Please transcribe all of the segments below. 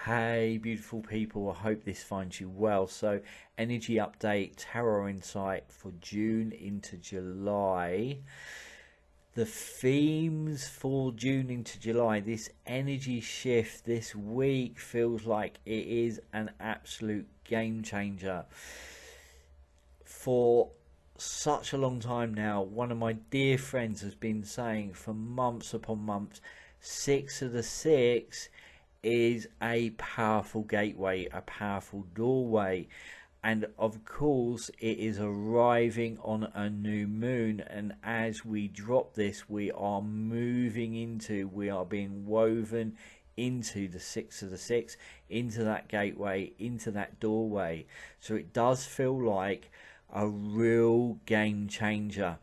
Hey, beautiful people, I hope this finds you well. So, energy update, tarot insight for June into July. The themes for June into July, this energy shift this week feels like it is an absolute game changer. For such a long time now, one of my dear friends has been saying for months upon months, six of the six is a powerful gateway, a powerful doorway. And of course, it is arriving on a new moon. And as we drop this, we are we are being woven into the six of the six, into that gateway, into that doorway. So it does feel like a real game changer.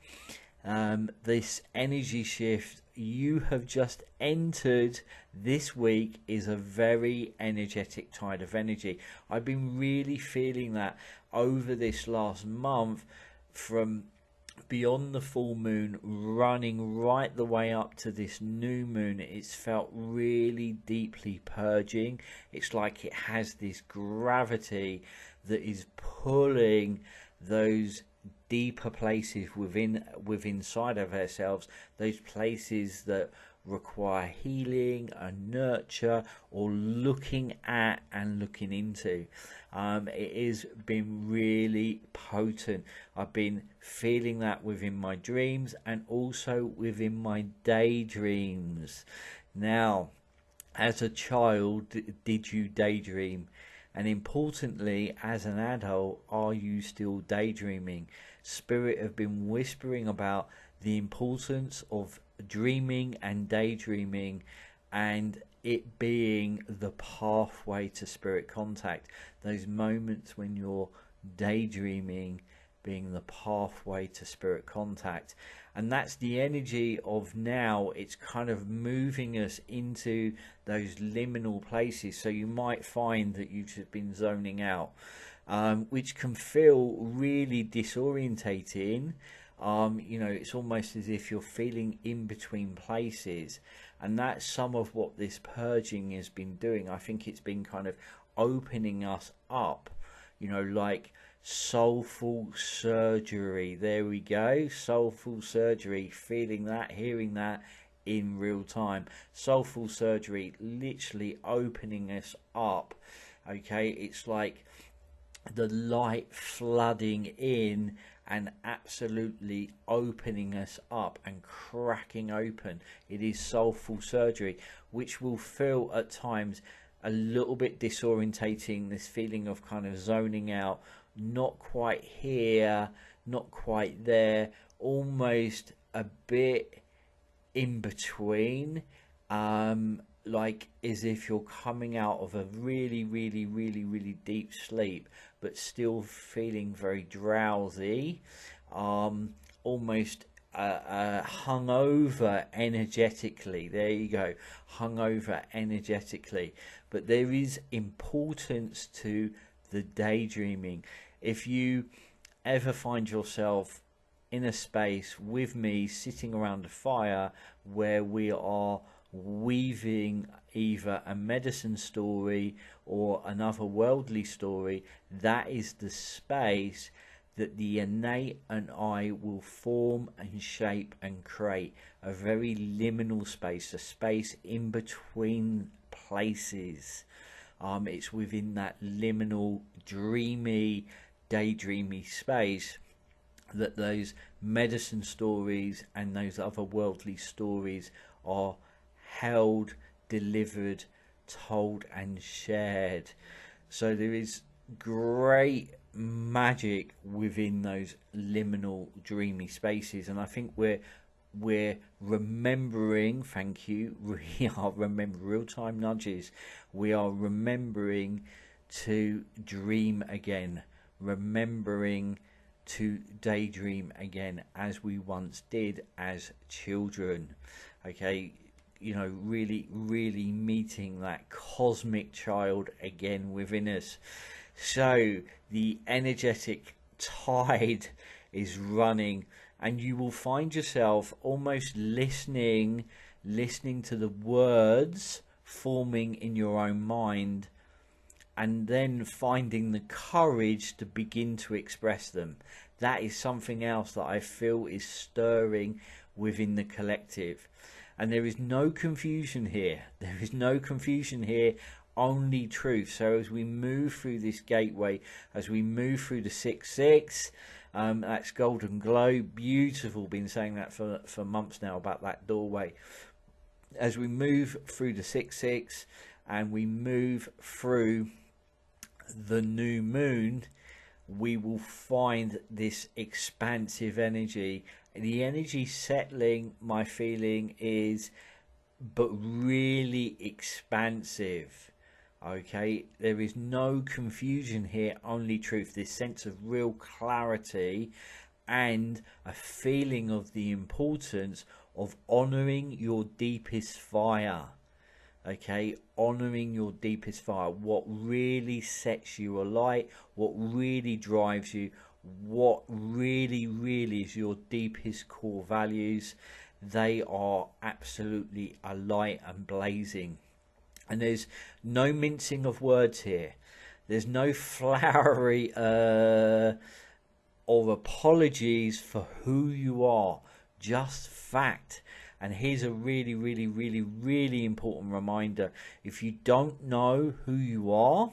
This energy shift you have just entered this week is a very energetic tide of energy. I've been really feeling that over this last month, from beyond the full moon running right the way up to this new moon. It's felt really deeply purging. It's like it has this gravity that is pulling those deeper places inside of ourselves, those places that require healing and nurture, or looking at and looking into. It has been really potent. I've been feeling that within my dreams and also within my daydreams. Now, as a child, did you daydream? And importantly, as an adult, are you still daydreaming? Spirit have been whispering about the importance of dreaming and daydreaming, and it being the pathway to spirit contact. Those moments when you're daydreaming being the pathway to spirit contact. And that's the energy of now. It's kind of moving us into those liminal places. So you might find that you've just been zoning out, which can feel really disorientating. It's almost as if you're feeling in between places. And that's some of what this purging has been doing. I think it's been kind of opening us up, like soulful surgery. There we go, soulful surgery, feeling that, hearing that in real time. Soulful surgery, literally opening us up. Okay, it's like the light flooding in and absolutely opening us up and cracking open. It is soulful surgery, which will feel at times a little bit disorientating, this feeling of kind of zoning out, not quite here, not quite there, almost a bit in between, like as if you're coming out of a really, really, really, really deep sleep, but still feeling very drowsy, almost hungover energetically. There you go, hungover energetically. But there is importance to the daydreaming. If you ever find yourself in a space with me sitting around a fire where we are weaving either a medicine story or another worldly story, that is the space that the innate and I will form and shape and create. A very liminal space, a space in between places. It's within that liminal, dreamy, daydreamy space that those medicine stories and those other worldly stories are held, delivered, told and shared. So there is great magic within those liminal, dreamy spaces, and I think we're remembering, thank you, we are remembering real-time nudges. We are remembering to dream again, remembering to daydream again, as we once did as children. Okay, really, really meeting that cosmic child again within us. So the energetic tide is running, and you will find yourself almost listening to the words forming in your own mind, and then finding the courage to begin to express them. That is something else that I feel is stirring within the collective. And there is no confusion here. There is no confusion here, only truth. So as we move through this gateway, as we move through the 6-6, that's golden glow, beautiful, been saying that for months now about that doorway. As we move through the 6-6 and we move through the new moon, we will find this expansive energy. The energy settling, my feeling is, but really expansive. Okay, there is no confusion here, only truth. This sense of real clarity and a feeling of the importance of honoring your deepest fire. Okay, honoring your deepest fire, what really sets you alight, what really drives you, what really is your deepest core values. They are absolutely alight and blazing. And there's no mincing of words here. There's no flowery or apologies for who you are, just fact. And here's a really important reminder. If you don't know who you are,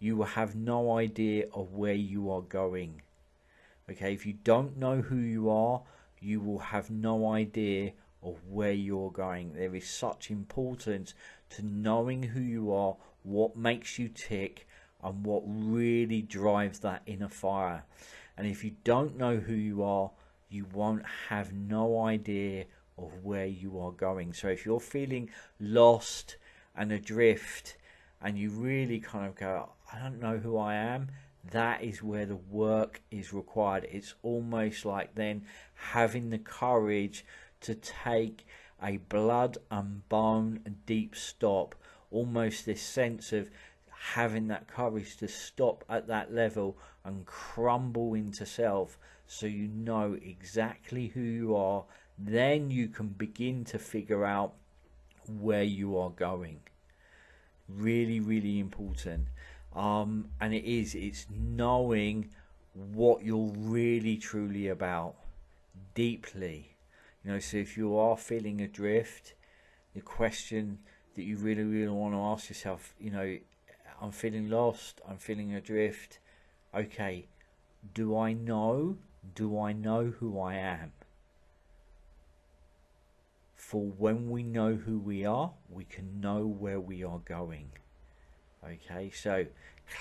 you will have no idea of where you are going. Okay, if you don't know who you are, you will have no idea of where you're going. There is such importance to knowing who you are, what makes you tick, and what really drives that inner fire. And if you don't know who you are, you won't have no idea of where you are going. So if you're feeling lost and adrift, and you really kind of go, I don't know who I am, that is where the work is required. It's almost like then having the courage to take a blood and bone and deep stop, almost this sense of having that courage to stop at that level and crumble into self, so you know exactly who you are. Then you can begin to figure out where you are going. Really important. And it's knowing what you're really truly about deeply. So if you are feeling adrift, the question that you really want to ask yourself, I'm feeling lost, I'm feeling adrift. Okay, do I know who I am? For when we know who we are, we can know where we are going. Okay, so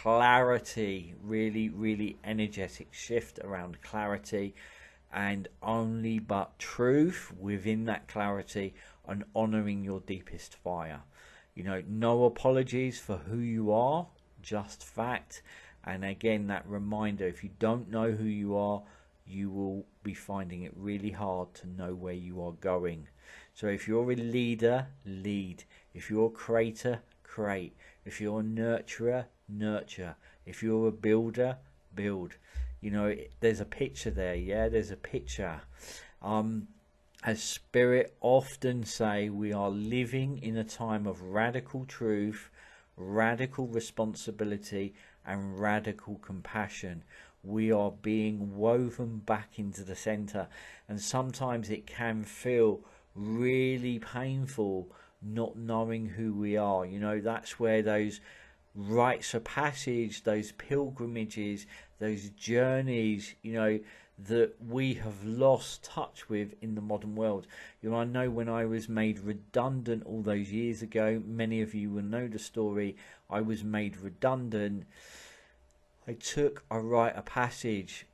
clarity, really energetic shift around clarity, and only but truth within that clarity, and honoring your deepest fire. No apologies for who you are, just fact. And again, that reminder, if you don't know who you are, you will be finding it really hard to know where you are going. So if you're a leader, lead. If you're a creator, create. If you're a nurturer, nurture. If you're a builder, build. There's a picture there, yeah? There's a picture. As Spirit often say, we are living in a time of radical truth, radical responsibility, and radical compassion. We are being woven back into the center, and sometimes it can feel really painful not knowing who we are. That's where those rites of passage, those pilgrimages, those journeys, that we have lost touch with in the modern world. I know when I was made redundant all those years ago, many of you will know the story, I was made redundant. I took a rite of passage.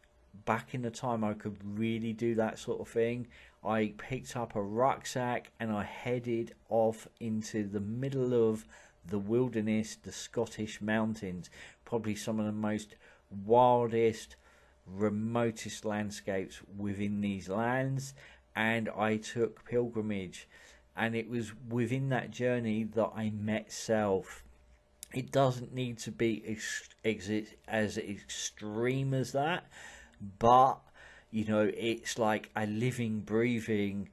Back in the time I could really do that sort of thing, I picked up a rucksack and I headed off into the middle of the wilderness, the Scottish mountains, probably some of the most wildest, remotest landscapes within these lands. And I took pilgrimage, and it was within that journey that I met self. It doesn't need to be as extreme as that, but it's like a living, breathing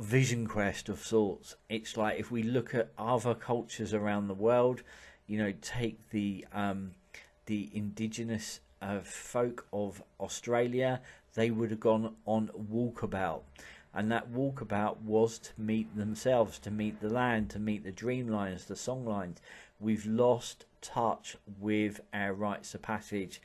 vision quest of sorts. It's like if we look at other cultures around the world, you know, take the indigenous folk of Australia, they would have gone on walkabout, and that walkabout was to meet themselves, to meet the land, to meet the dream lines, the song lines. We've lost touch with our rites of passage,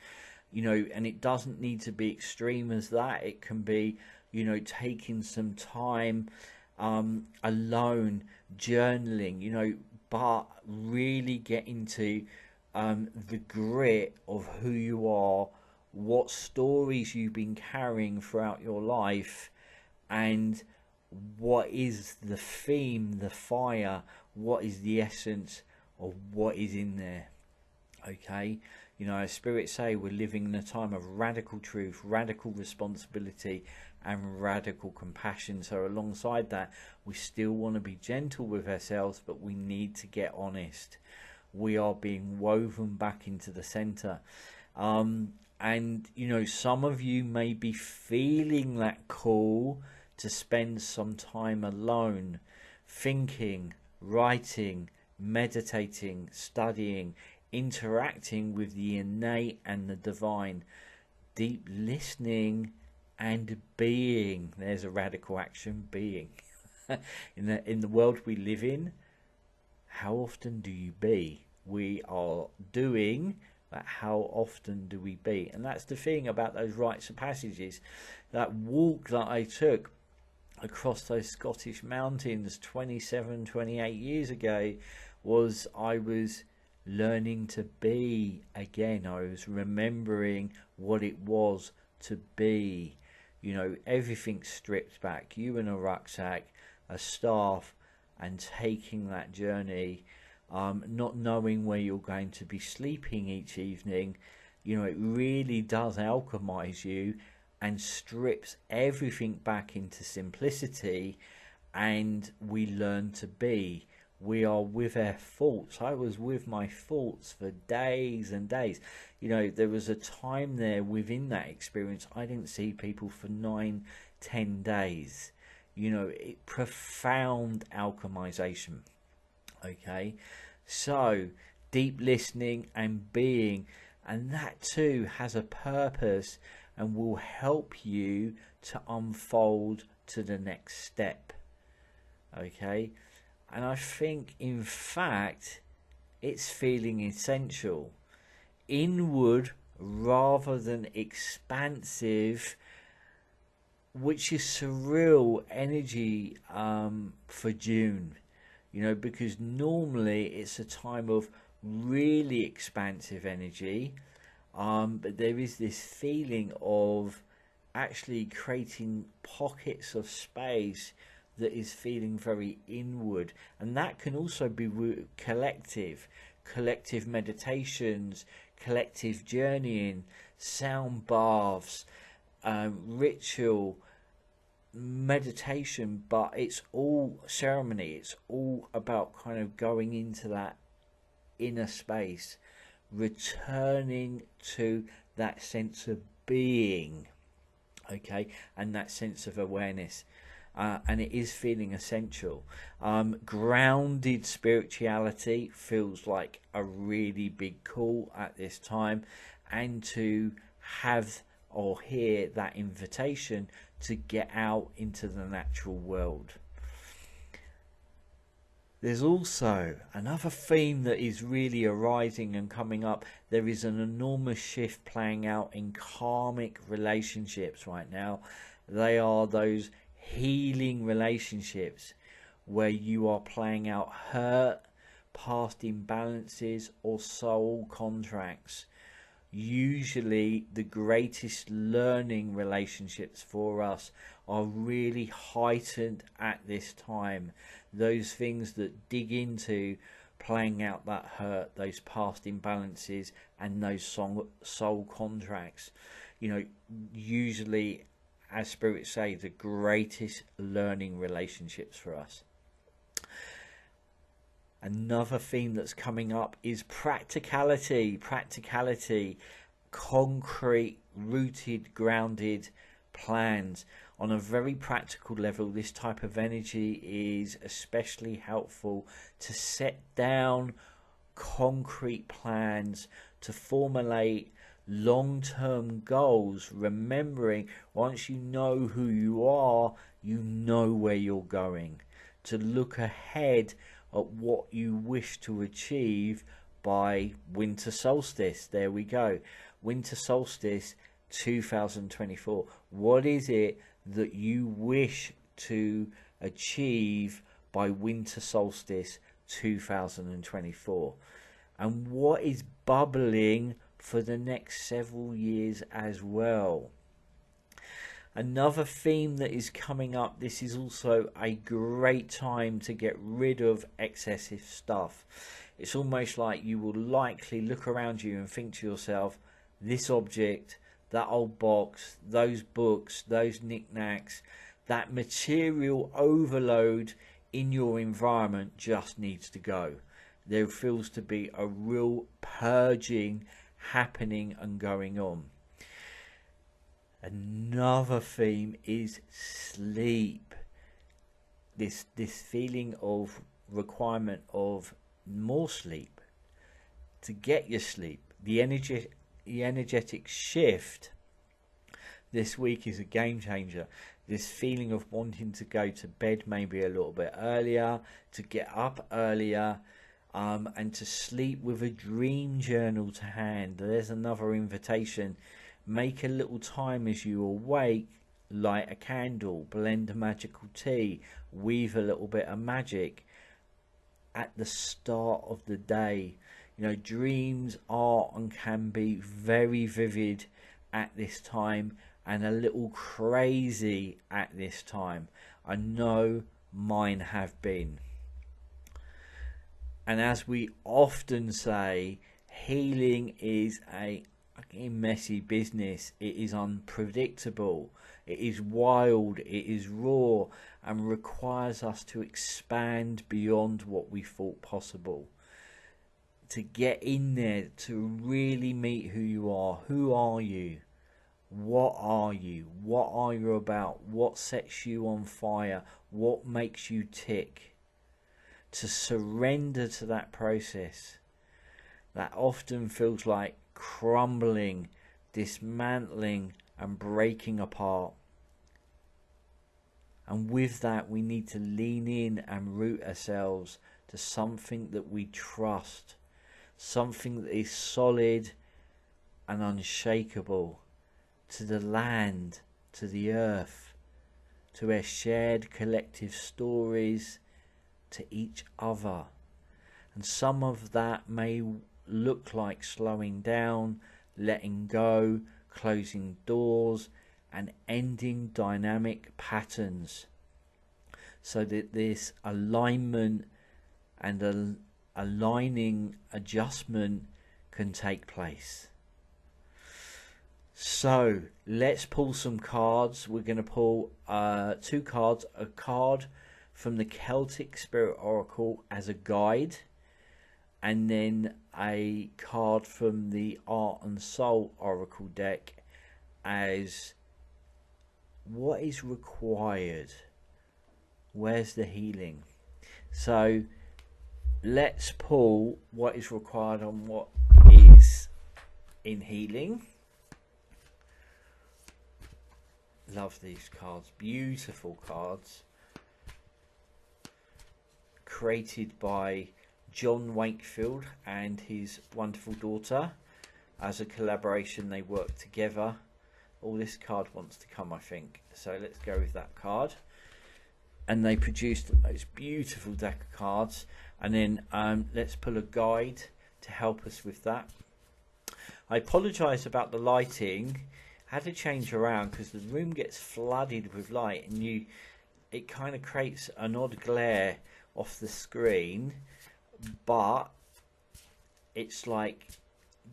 you know, and it doesn't need to be extreme as that. It can be, you know, taking some time alone, journaling, you know, but really getting to the grit of who you are, what stories you've been carrying throughout your life, and what is the theme, the fire, what is the essence of what is in there. Okay, you know, as spirits say, we're living in a time of radical truth, radical responsibility, and radical compassion. So alongside that, we still want to be gentle with ourselves, but we need to get honest. We are being woven back into the center. And you know, some of you may be feeling that call to spend some time alone, thinking, writing, meditating, studying, interacting with the innate and the divine, deep listening and being. There's a radical action, being. in the world we live in, how often do you be? We are doing, but how often do we be? And that's the thing about those rites of passages. That walk that I took across those Scottish mountains 27, 28 years ago was I was learning to be again. I was remembering what it was to be. You know, everything stripped back. You in a rucksack, a staff, and taking that journey, not knowing where you're going to be sleeping each evening. You know, it really does alchemize you and strips everything back into simplicity, and we learn to be. We are with our thoughts. I was with my thoughts for days and days. You know, there was a time there within that experience I didn't see people for 9-10 days. You know, profound alchemization. Okay, so deep listening and being, and that too has a purpose and will help you to unfold to the next step. Okay, and I think in fact it's feeling essential, inward rather than expansive, which is surreal energy for June. You know, because normally it's a time of really expansive energy, but there is this feeling of actually creating pockets of space that is feeling very inward, and that can also be collective meditations, collective journeying, sound baths, ritual, meditation, but it's all ceremony. It's all about kind of going into that inner space, returning to that sense of being, okay, and that sense of awareness. And it is feeling essential. Grounded spirituality feels like a really big call at this time, and to have or hear that invitation to get out into the natural world. There's also another theme that is really arising and coming up. There is an enormous shift playing out in karmic relationships right now. They are those healing relationships where you are playing out hurt, past imbalances, or soul contracts. Usually the greatest learning relationships for us are really heightened at this time. Those things that dig into playing out that hurt, those past imbalances, and those soul contracts. You know, usually, as spirits say, the greatest learning relationships for us. Another theme that's coming up is practicality, concrete, rooted, grounded plans. On a very practical level, this type of energy is especially helpful to set down concrete plans, to formulate long-term goals, remembering once you know who you are, you know where you're going, to look ahead at what you wish to achieve by winter solstice. There we go, winter solstice 2024. What is it that you wish to achieve by winter solstice 2024? And what is bubbling for the next several years as well? Another theme that is coming up, this is also a great time to get rid of excessive stuff. It's almost like you will likely look around you and think to yourself, this object, that old box, those books, those knickknacks, that material overload in your environment just needs to go. There feels to be a real purging happening and going on. Another theme is sleep. This feeling of requirement of more sleep, to get your sleep. The energetic shift this week is a game changer. This feeling of wanting to go to bed maybe a little bit earlier, to get up earlier, and to sleep with a dream journal to hand. There's another invitation. Make a little time as you awake, light a candle, blend a magical tea, weave a little bit of magic at the start of the day. You know, dreams are and can be very vivid at this time and a little crazy at this time. I know mine have been. And as we often say, healing is a messy business. It is unpredictable, it is wild, it is raw, and requires us to expand beyond what we thought possible, to get in there, to really meet who you are. Who are you? What are you? What are you about? What sets you on fire? What makes you tick? To surrender to that process that often feels like crumbling, dismantling and breaking apart. And with that, we need to lean in and root ourselves to something that we trust, something that is solid and unshakable, to the land, to the earth, to our shared collective stories, to each other. And some of that may look like slowing down, letting go, closing doors and ending dynamic patterns, so that this alignment and aligning adjustment can take place. So let's pull some cards. We're going to pull two cards, a card from the Celtic Spirit Oracle as a guide, and then a card from the Art and Soul Oracle deck as what is required. Where's the healing? So let's pull what is required and what is in healing. Love these cards, beautiful cards, created by John Wakefield and his wonderful daughter. As a collaboration, they work together. Oh, this card wants to come, I think. So let's go with that card. And they produced this beautiful deck of cards. And then let's pull a guide to help us with that. I apologise about the lighting. I had to change around because the room gets flooded with light, and it kind of creates an odd glare off the screen. But it's like,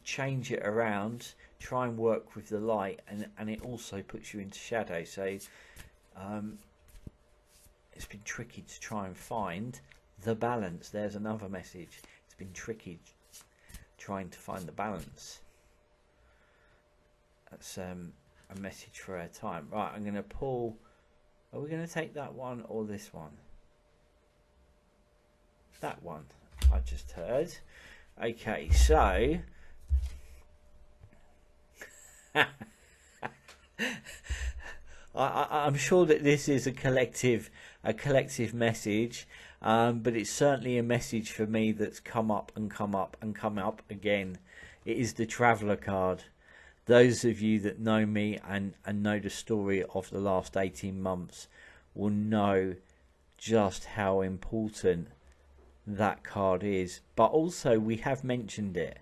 change it around, try and work with the light, and it also puts you into shadow. So it's been tricky to try and find the balance. There's another message. It's been tricky trying to find the balance. That's a message for our time. Right, I'm going to pull Are we going to take that one or this one? That one, I just heard. Okay, so I'm sure that this is a collective message, but it's certainly a message for me that's come up and come up and come up again. It is the Traveller card. Those of you that know me and know the story of the last 18 months will know just how important that card is. But also, we have mentioned it,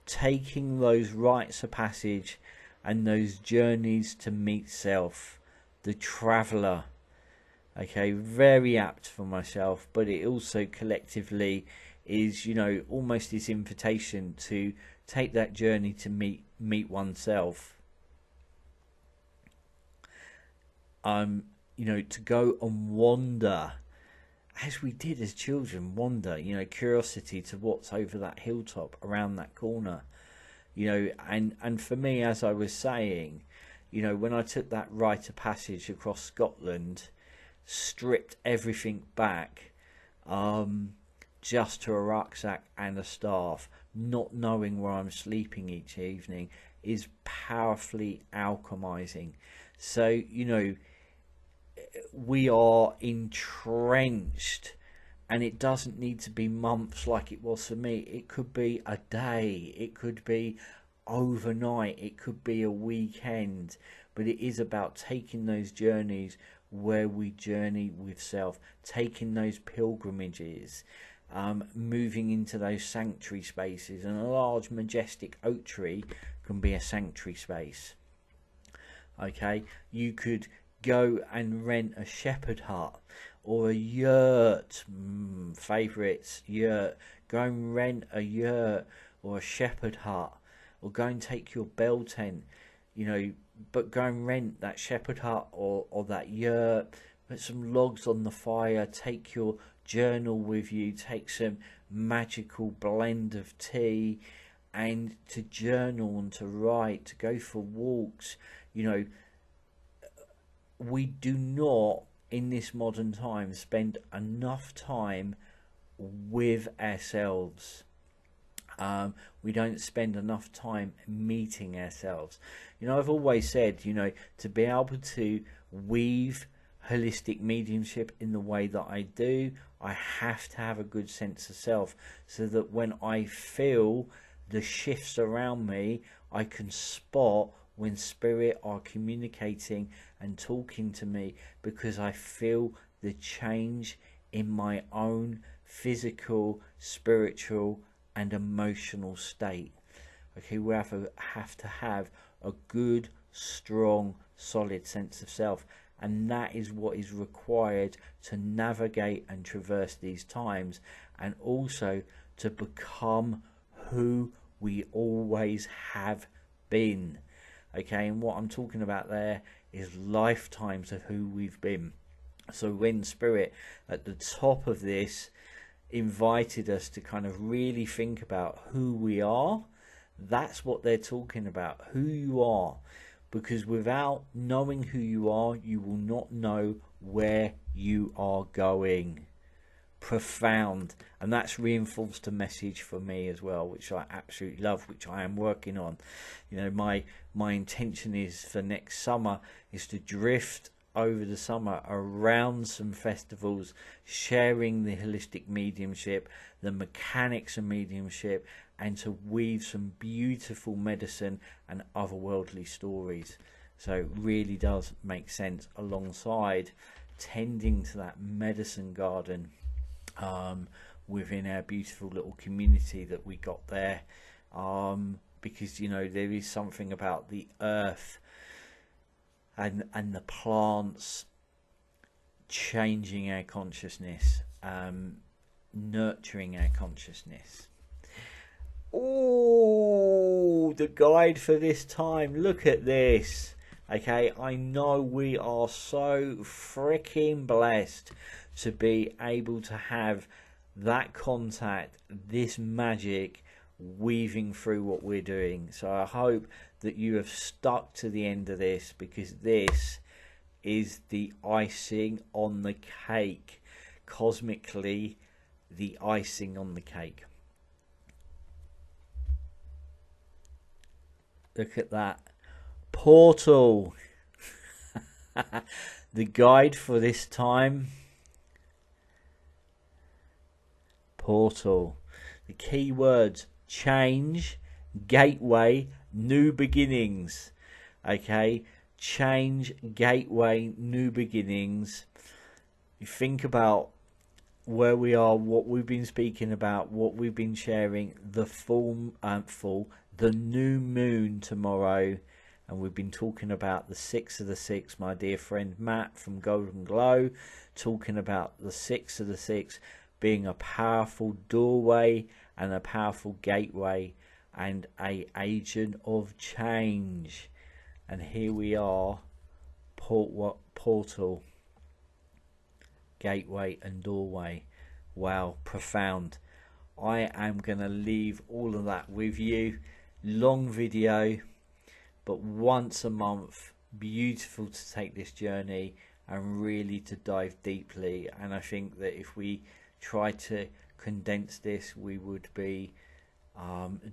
taking those rites of passage and those journeys to meet self. The Traveller. Okay, very apt for myself, but it also collectively is, you know, almost this invitation to take that journey to meet oneself. You know, to go and wander, as we did as children, wander, you know, curiosity to what's over that hilltop, around that corner, you know, and for me, as I was saying, you know, when I took that rite of passage across Scotland, stripped everything back, just to a rucksack and a staff, not knowing where I'm sleeping each evening, is powerfully alchemizing. So, you know, we are entrenched, and it doesn't need to be months like it was for me. It could be a day, it could be overnight, it could be a weekend, but it is about taking those journeys where we journey with self, taking those pilgrimages, moving into those sanctuary spaces. And a large majestic oak tree can be a sanctuary space. Okay, you could go and rent a shepherd hut or a yurt, favourites, yurt. Go and rent a yurt or a shepherd hut, or go and take your bell tent, you know, but go and rent that shepherd hut or that yurt, put some logs on the fire, take your journal with you, take some magical blend of tea, and to journal and to write, to go for walks. You know, we do not in this modern time spend enough time with ourselves. We don't spend enough time meeting ourselves. You know, I've always said, you know, to be able to weave holistic mediumship in the way that I do, I have to have a good sense of self, so that when I feel the shifts around me, I can spot when spirit are communicating and talking to me, because I feel the change in my own physical, spiritual and emotional state. Okay, we have to have a good, strong, solid sense of self, and that is what is required to navigate and traverse these times, and also to become who we always have been. Okay, and what I'm talking about there is lifetimes of who we've been. So when spirit at the top of this invited us to kind of really think about who we are, that's what they're talking about, who you are. Because without knowing who you are, you will not know where you are going. Profound. And that's reinforced a message for me as well, which I absolutely love, which I am working on. You know, my intention is for next summer is to drift over the summer around some festivals, sharing the holistic mediumship, the mechanics of mediumship, and to weave some beautiful medicine and otherworldly stories. So it really does make sense, alongside tending to that medicine garden within our beautiful little community that we got there, because, you know, there is something about the earth and the plants changing our consciousness, nurturing our consciousness. Oh, the guide for this time, look at this. Okay, I know we are so freaking blessed to be able to have that contact, this magic weaving through what we're doing. So I hope that you have stuck to the end of this, because this is the icing on the cake. Cosmically, the icing on the cake. Look at that. Portal. The guide for this time. Portal. The key words: change, gateway, new beginnings. Okay, change, gateway, new beginnings. You think about where we are, what we've been speaking about, what we've been sharing, the the new moon tomorrow, and we've been talking about the 6 of the 6. My dear friend Matt from Golden Glow talking about the 6 of the 6 being a powerful doorway and a powerful gateway and a agent of change. And here we are, portal, gateway and doorway. Wow, profound. I am going to leave all of that with you. Long video, but once a month, beautiful to take this journey and really to dive deeply. And I think that if we try to condense this, we would be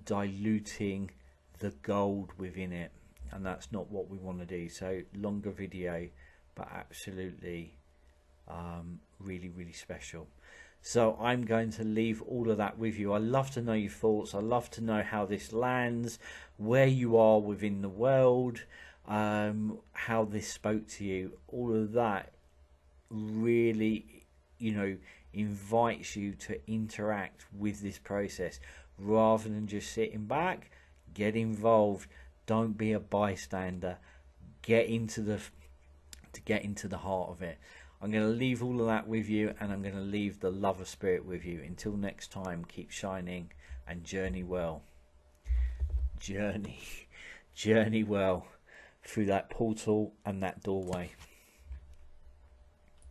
diluting the gold within it, and that's not what we want to do. So longer video, but absolutely really special. So I'm going to leave all of that with you. I love to know your thoughts. I love to know how this lands, where you are within the world, how this spoke to you. All of that really, invites you to interact with this process rather than just sitting back. Get involved. Don't be a bystander. Get into the heart of it. I'm going to leave all of that with you, and I'm going to leave the love of spirit with you. Until next time, keep shining and journey well. Journey well through that portal and that doorway.